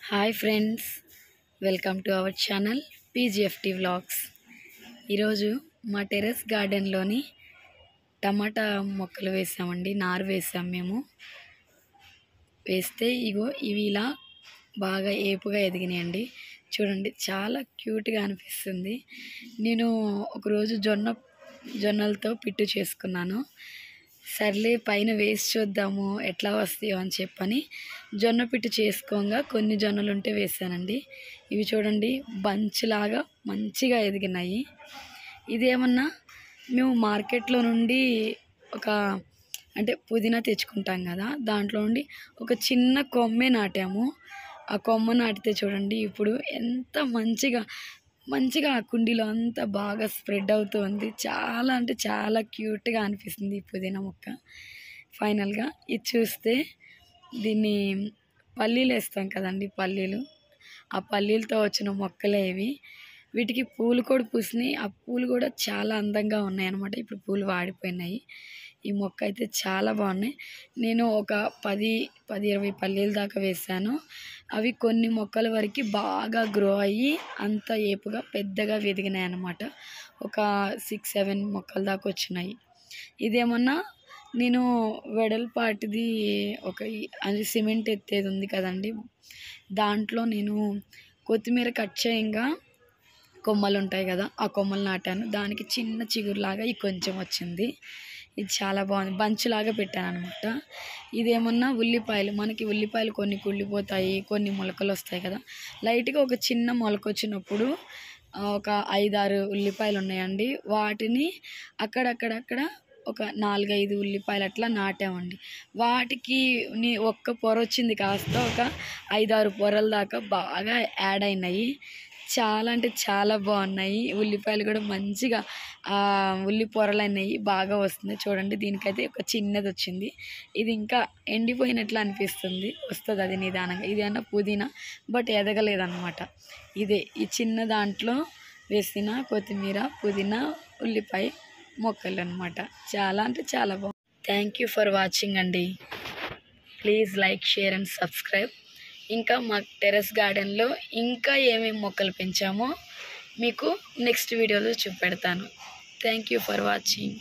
Hi friends, welcome to our channel PGFT vlogs. ఈరోజు మా terrace గార్డెన్లోని టమాటా మొక్కలు వేసామండి. నారు వేసాం మేము. వేస్తే ఇవి ఇలా బాగా ఏపుగా ఎదిగినాయండి. చూడండి, చాలా క్యూట్గా అనిపిస్తుంది. నేను ఒకరోజు జొన్నలతో పిట్టు చేసుకున్నాను. సర్లే పైన వేసి చూద్దాము ఎట్లా వస్తాయో అని చెప్పని జొన్న పిట్టు చేసుకోగా కొన్ని జొన్నలు ఉంటే వేసానండి. ఇవి చూడండి, బంచ్లాగా మంచిగా ఎదిగినాయి. ఇదేమన్నా మేము మార్కెట్లో నుండి పుదీనా తెచ్చుకుంటాం కదా, దాంట్లో నుండి ఒక చిన్న కొమ్మే నాటాము. ఆ కొమ్మ నాటితే చూడండి ఇప్పుడు ఎంత మంచిగా ఆ కుండీలో అంతా బాగా స్ప్రెడ్ అవుతుంది. చాలా చాలా క్యూట్గా అనిపిస్తుంది ఈ పుదీనా మొక్క. ఫైనల్గా ఇది చూస్తే దీన్ని పల్లీలు వేస్తాం కదండి, ఆ పల్లీలతో వచ్చిన మొక్కలే ఇవి. వీటికి పూలు కూడా పూసినాయి. ఆ పూలు కూడా చాలా అందంగా ఉన్నాయి అన్నమాట. ఇప్పుడు పూలు వాడిపోయినాయి. ఈ మొక్క అయితే చాలా బాగున్నాయి. నేను ఒక 10-20 పల్లీల దాకా వేసాను. అవి కొన్ని మొక్కల వరకు బాగా గ్రో అయ్యి అంత ఏపుగా పెద్దగా ఎదిగినాయి అన్నమాట. ఒక 6-7 మొక్కల దాకా వచ్చినాయి. ఇదేమన్నా నేను వెడల్పాటిది అది సిమెంట్ ఎత్తేది ఉంది కదండి, దాంట్లో నేను కొత్తిమీర కట్ చేయంగా కొమ్మలు ఉంటాయి కదా, ఆ కొమ్మలు నాటాను. దానికి చిన్న చిగురులాగా కొంచెం వచ్చింది. ఇది చాలా బాగుంది. బంచ్లాగా పెట్టాను అనమాట. ఇదేమన్నా ఉల్లిపాయలు, మనకి ఉల్లిపాయలు కొన్ని కుళ్ళిపోతాయి, కొన్ని మొలకలు వస్తాయి కదా. లైట్గా ఒక చిన్న మొలక వచ్చినప్పుడు ఒక 5-6 ఉల్లిపాయలు ఉన్నాయండి. వాటిని అక్కడక్కడ ఒక 4-5 ఉల్లిపాయలు అట్లా నాటామండి. వాటికి ఒక్క పొర వచ్చింది, కాస్త ఒక 5-6 పొరల దాకా బాగా యాడ్ అయినాయి. చాలా బాగున్నాయి. ఉల్లిపాయలు కూడా మంచిగా ఉల్లి పొరలు అయినాయి, బాగా వస్తుంది. చూడండి, దీనికైతే ఒక చిన్నది వచ్చింది. ఇది ఇంకా ఎండిపోయినట్లు అనిపిస్తుంది, వస్తుంది అది నిదానంగా. ఇది అన్న పుదీనా, బట్ ఎదగలేదన్నమాట. ఈ చిన్న దాంట్లో వేసిన కొత్తిమీర, పుదీనా, ఉల్లిపాయ మొక్కలు అనమాట. చాలా బాగుంది. థ్యాంక్ యూ ఫర్ వాచింగ్ అండి. Please like, share and subscribe. ఇంకా మా టెర్రస్ గార్డెన్లో ఇంకా ఏమేమి మొక్కలు పెంచామో మీకు నెక్స్ట్ వీడియోలో చూపెడతాను. Thank you for watching.